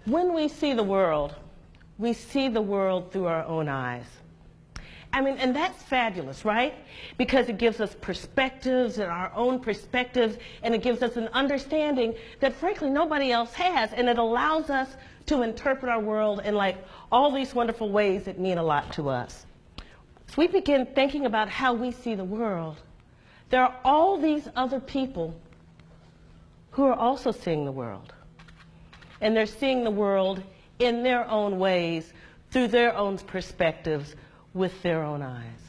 When we see the world through our own eyes. I mean, and that's fabulous, right? Because it gives us perspectives and our own perspectives, and it gives us an understanding that frankly nobody else has, and it allows us to interpret our world in like all these wonderful ways that mean a lot to us. So we begin thinking about how we see the world. There are all these other people who are also seeing the world. And they're seeing the world in their own ways, through their own perspectives, with their own eyes.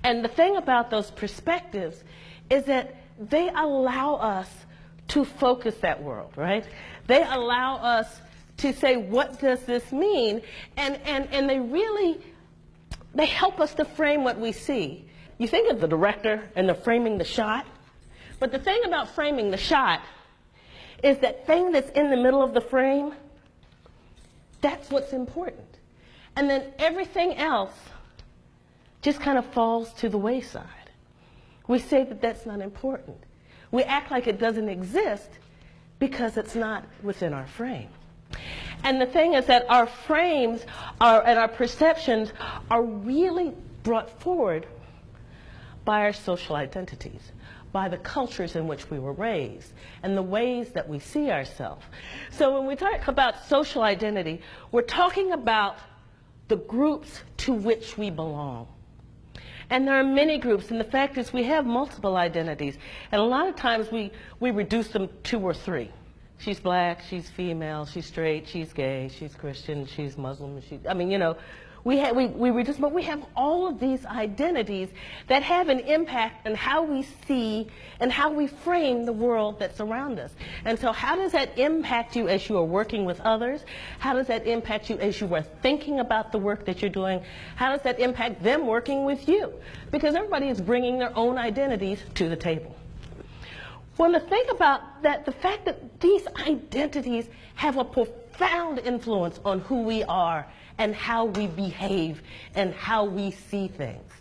And the thing about those perspectives is that they allow us to focus that world, right? They allow us to say, what does this mean? And they help us to frame what we see. You think of the director and the framing the shot, but the thing about framing the shot is that thing that's in the middle of the frame, that's what's important. And then everything else just kind of falls to the wayside. We say that that's not important. We act like it doesn't exist because it's not within our frame. And the thing is that our frames and our perceptions are really brought forward by our social identities, by the cultures in which we were raised, and the ways that we see ourselves. So when we talk about social identity, we're talking about the groups to which we belong. And there are many groups, and the fact is we have multiple identities. And a lot of times we reduce them to 2 or 3. She's black, she's female, she's straight, she's gay, she's Christian, she's Muslim, we reduce, but we have all of these identities that have an impact on how we see and how we frame the world that's around us. And so how does that impact you as you are working with others? How does that impact you as you are thinking about the work that you're doing? How does that impact them working with you? Because everybody is bringing their own identities to the table. Well, to think about that, the fact that these identities have a profound influence on who we are and how we behave and how we see things.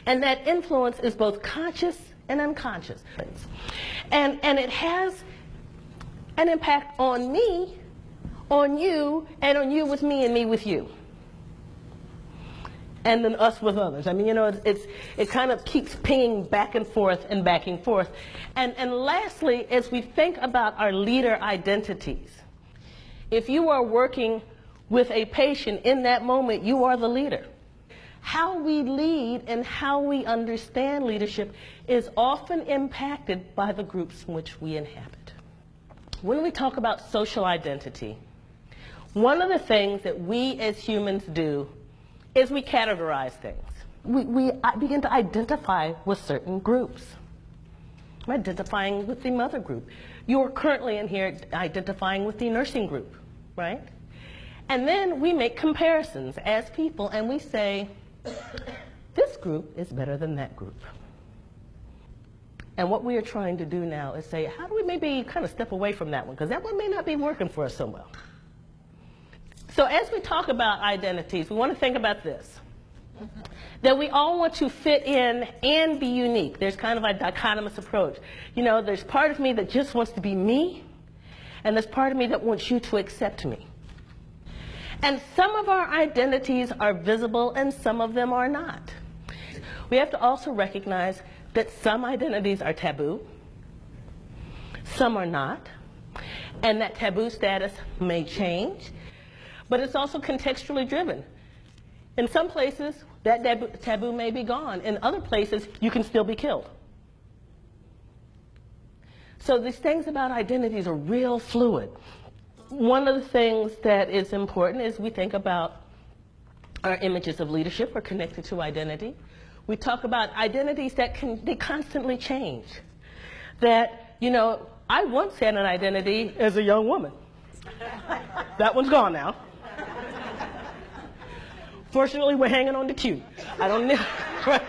And that influence is both conscious and unconscious. And it has an impact on me, on you, and on you with me and me with you. And then us with others. I mean, you know, it kind of keeps pinging back and forth and back and forth. And lastly, as we think about our leader identities, if you are working with a patient in that moment, you are the leader. How we lead and how we understand leadership is often impacted by the groups in which we inhabit. When we talk about social identity, one of the things that we as humans do is we categorize things. We begin to identify with certain groups. I'm identifying with the mother group. You're currently in here identifying with the nursing group, right? And then we make comparisons as people and we say, this group is better than that group. And what we are trying to do now is say, how do we maybe kind of step away from that one? Because that one may not be working for us so well. So as we talk about identities, we want to think about this. That we all want to fit in and be unique. There's kind of a dichotomous approach. You know, there's part of me that just wants to be me, and there's part of me that wants you to accept me. And some of our identities are visible and some of them are not. We have to also recognize that some identities are taboo, some are not, and that taboo status may change, but it's also contextually driven. In some places, that taboo may be gone. In other places, you can still be killed. So these things about identities are real fluid. One of the things that is important is we think about our images of leadership are connected to identity. We talk about identities that they constantly change. That, you know, I once had an identity as a young woman. That one's gone now. Fortunately, we're hanging on to cute. I don't know, right?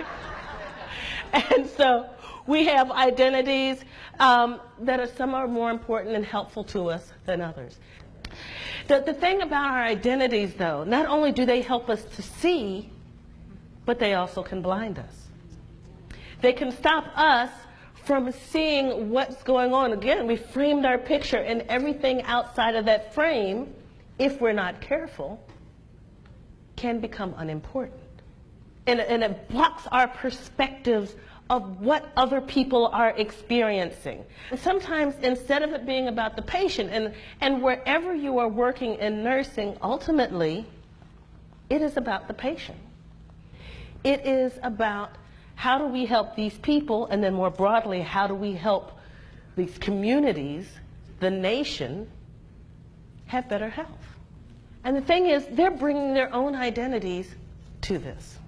And so we have identities some are more important and helpful to us than others. The thing about our identities, though, not only do they help us to see, but they also can blind us. They can stop us from seeing what's going on. Again, we framed our picture, and everything outside of that frame, if we're not careful, can become unimportant. And it blocks our perspectives of what other people are experiencing. And sometimes, instead of it being about the patient, and wherever you are working in nursing, ultimately, it is about the patient. It is about how do we help these people, and then more broadly, how do we help these communities, the nation, have better health. And the thing is, they're bringing their own identities to this.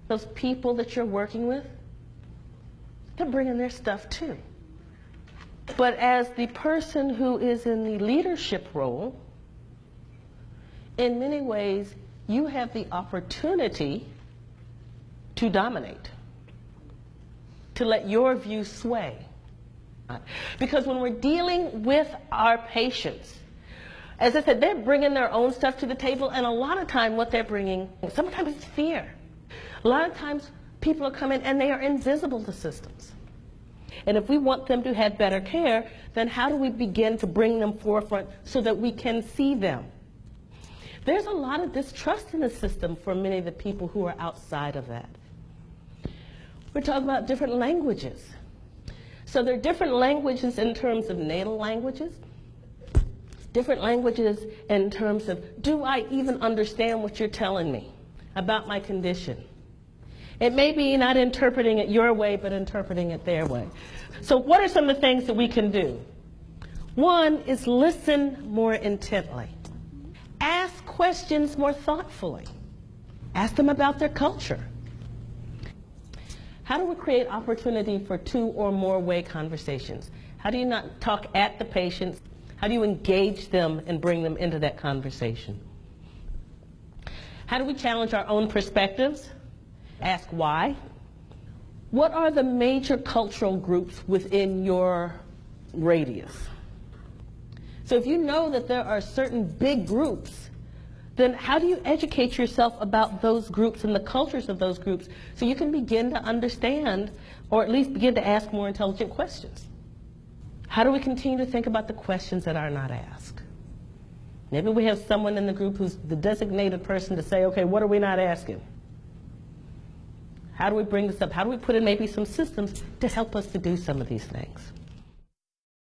Those people that you're working with, they're bringing their stuff too. But as the person who is in the leadership role, in many ways, you have the opportunity to dominate, to let your view sway. Because when we're dealing with our patients, as I said, they're bringing their own stuff to the table, and a lot of time what they're bringing, sometimes it's fear. A lot of times people are coming and they are invisible to systems. And if we want them to have better care, then how do we begin to bring them forefront so that we can see them? There's a lot of distrust in the system for many of the people who are outside of that. We're talking about different languages. So there are different languages in terms of natal languages, different languages in terms of, do I even understand what you're telling me about my condition? It may be not interpreting it your way, but interpreting it their way. So what are some of the things that we can do? One is listen more intently. Ask questions more thoughtfully. Ask them about their culture. How do we create opportunity for two or more way conversations? How do you not talk at the patients? How do you engage them and bring them into that conversation? How do we challenge our own perspectives? Ask why. What are the major cultural groups within your radius? So if you know that there are certain big groups, then how do you educate yourself about those groups and the cultures of those groups so you can begin to understand, or at least begin to ask more intelligent questions? How do we continue to think about the questions that are not asked? Maybe we have someone in the group who's the designated person to say, okay, what are we not asking? How do we bring this up? How do we put in maybe some systems to help us to do some of these things?